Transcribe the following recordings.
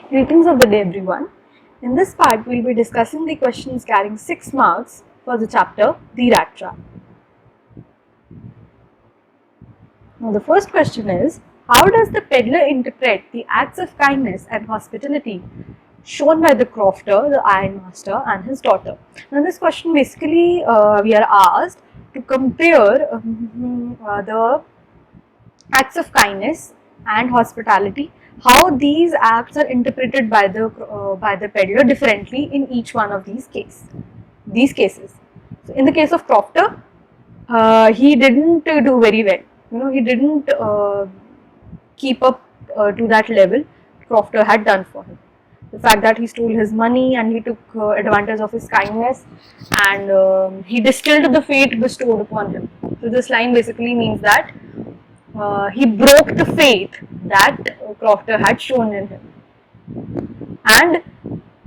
Greetings of the day everyone. In this part we will be discussing the questions carrying 6 marks for the chapter The Rat Trap. Now the first question is, how does the peddler interpret the acts of kindness and hospitality shown by the crofter, the ironmaster and his daughter? Now this question basically we are asked to compare the acts of kindness and hospitality, how these acts are interpreted by the peddler differently in each one of these cases. So in the case of crofter, he didn't do very well. He didn't keep up to that level crofter had done for him. The fact that he stole his money and he took advantage of his kindness, and he distilled the fate bestowed upon him. So this line basically means that he broke the faith that crofter had shown in him, and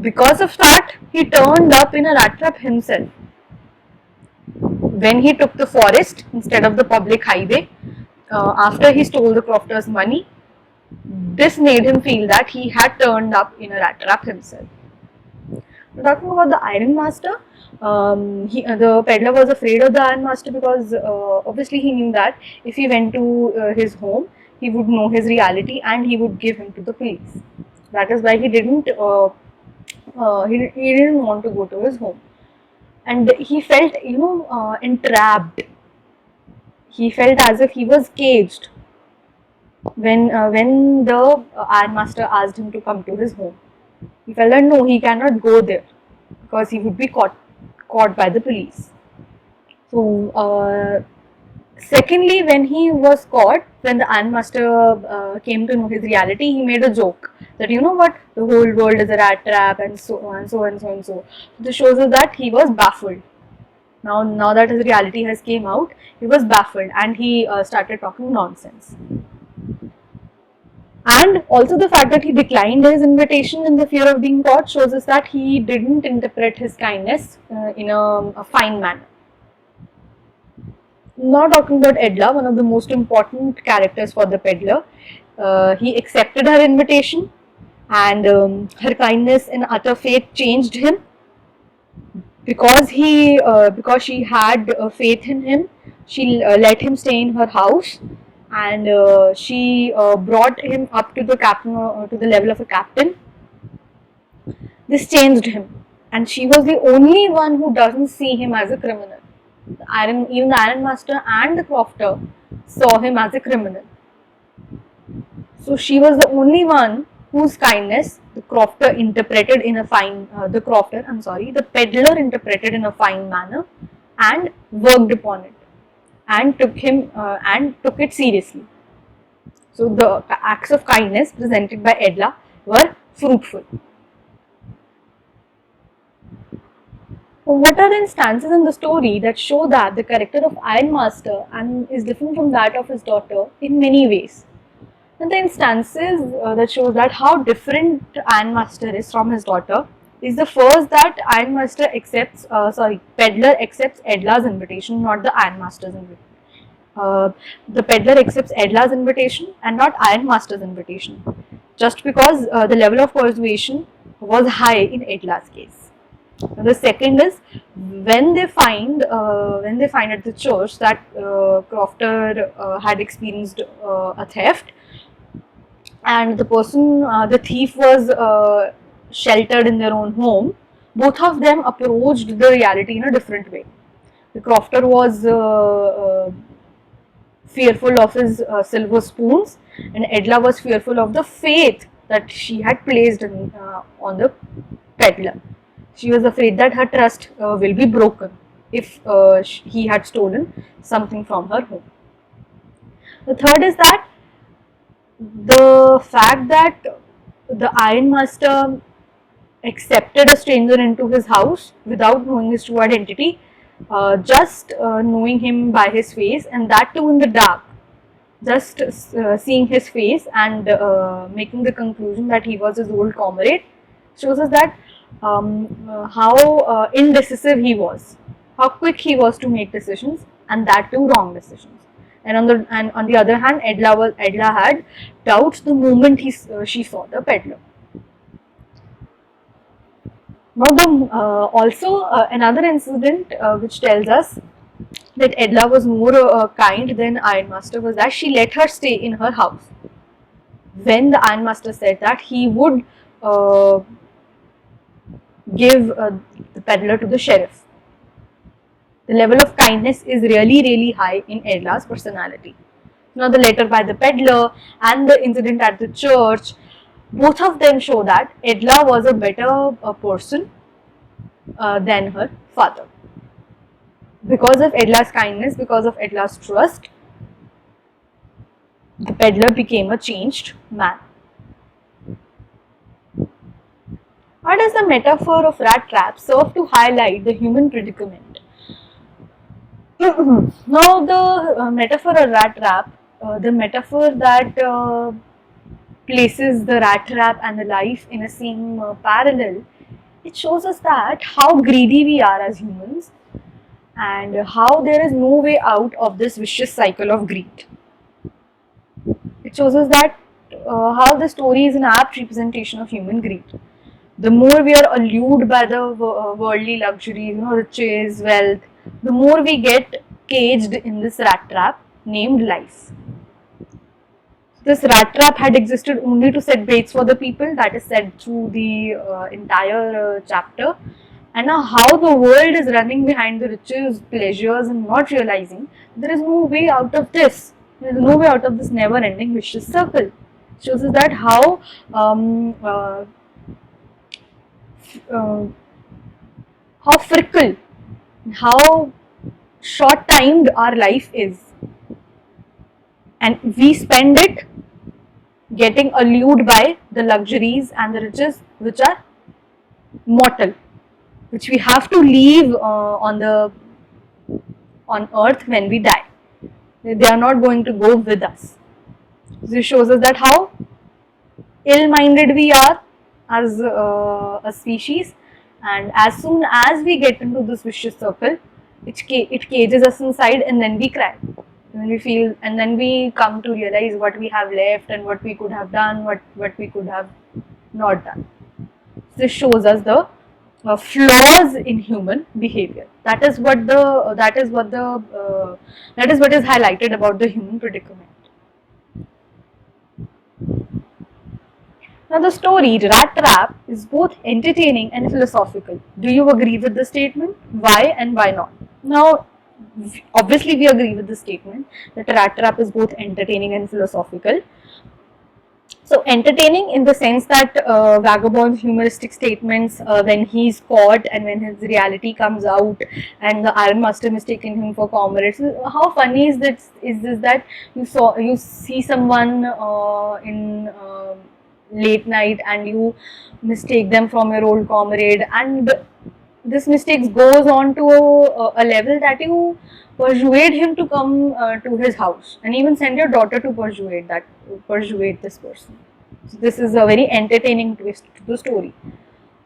because of that he turned up in a rat trap himself. When he took the forest instead of the public highway, after he stole the crofter's money, this made him feel that he had turned up in a rat trap himself. Talking about the ironmaster, the peddler was afraid of the ironmaster because obviously he knew that if he went to his home, he would know his reality and he would give him to the police. That is why he didn't want to go to his home, and he felt entrapped. He felt as if he was caged when the ironmaster asked him to come to his home. He felt that no, he cannot go there because he would be caught by the police. So secondly, when he was caught, when the ironmaster came to know his reality, he made a joke that the whole world is a rat trap and so on and so and so and so. This shows us that he was baffled. Now that his reality has came out, he was baffled and he started talking nonsense. And also the fact that he declined his invitation in the fear of being caught shows us that he didn't interpret his kindness in a fine manner. Now talking about Edla, one of the most important characters for the peddler, he accepted her invitation, and her kindness and utter faith changed him. Because she had faith in him, she let him stay in her house, and she brought him up to the level of a captain. This changed him, and she was the only one who doesn't see him as a criminal. Even the ironmaster and the crofter saw him as a criminal. So she was the only one whose kindness the peddler interpreted in a fine manner and worked upon it and took it seriously. So the acts of kindness presented by Edla were fruitful. What are the instances in the story that show that the character of Ironmaster is different from that of his daughter in many ways? And the instances that shows that how different Ironmaster is from his daughter is the first that peddler accepts Edla's invitation, not the Ironmaster's invitation. The peddler accepts Edla's invitation and not Ironmaster's invitation, just because the level of persuasion was high in Edla's case. And the second is when they find at the church that crofter had experienced a theft, and the thief was sheltered in their own home. Both of them approached the reality in a different way. The crofter was fearful of his silver spoons, and Edla was fearful of the faith that she had placed on the peddler. She was afraid that her trust will be broken if he had stolen something from her home. The third is that the fact that the ironmaster accepted a stranger into his house without knowing his true identity, just knowing him by his face, and that too in the dark, just seeing his face and making the conclusion that he was his old comrade, shows us that how indecisive he was, how quick he was to make decisions, and that too wrong decisions. And on the other hand, Edla had doubts the moment she saw the peddler. Now, another incident which tells us that Edla was more kind than Ironmaster was that she let her stay in her house. When the Ironmaster said that he would give the peddler to the sheriff. The level of kindness is really high in Edla's personality. Now, the letter by the peddler and the incident at the church, both of them show that Edla was a better person than her father. Because of Edla's kindness, because of Edla's trust, the peddler became a changed man. How does the metaphor of Rattrap serve to highlight the human predicament? Now, the metaphor of Rattrap, the metaphor that places the rat trap and the life in a same parallel, it shows us that how greedy we are as humans and how there is no way out of this vicious cycle of greed. It shows us that how the story is an apt representation of human greed. The more we are allured by the worldly luxuries, riches, wealth, the more we get caged in this rat trap named life. This rat trap had existed only to set baits for the people, that is said through the entire chapter. And now how the world is running behind the riches, pleasures and not realizing there is no way out of this. There is no way out of this never ending vicious circle. It shows us that how fickle, how short-timed our life is, and we spend it getting allured by the luxuries and the riches which are mortal, which we have to leave on earth when we die. They are not going to go with us. This shows us that how ill-minded we are as a species, and as soon as we get into this vicious circle, it cages us inside, and then we cry. And we feel, and then we come to realize what we have left and what we could have done, what we could have not done. This shows us the flaws in human behavior. That is what is highlighted about the human predicament. Now, the story Rattrap is both entertaining and philosophical. Do you agree with the statement? Why and why not? Now, obviously we agree with the statement that Rattrap is both entertaining and philosophical. So, entertaining in the sense that Vagabond's humoristic statements when he's caught and when his reality comes out and the Ironmaster mistaking him for comrades. How funny is this that you see someone in late night and you mistake them from your old comrade, and this mistake goes on to a level that you persuade him to come to his house and even send your daughter to persuade this person. So this is a very entertaining twist to the story.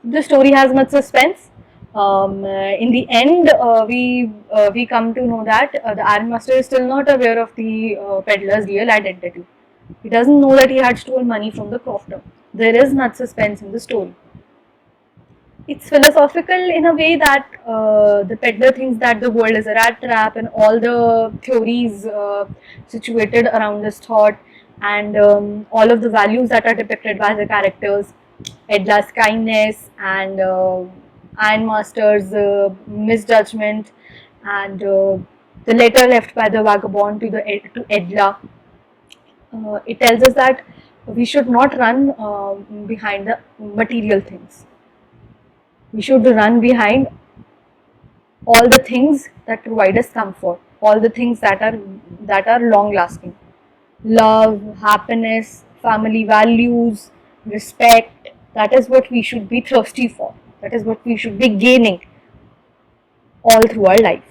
The story has much suspense. In the end, we come to know that the Ironmaster is still not aware of the peddler's real identity. He doesn't know that he had stolen money from the crofter. There is much suspense in the story. It's philosophical in a way that the peddler thinks that the world is a rat trap, and all the theories situated around this thought, and all of the values that are depicted by the characters, Edla's kindness and Ironmaster's misjudgment, and the letter left by the vagabond to Edla. It tells us that we should not run behind the material things. We should run behind all the things that provide us comfort, all the things that are long lasting. Love, happiness, family values, respect, that is what we should be thirsty for. That is what we should be gaining all through our life.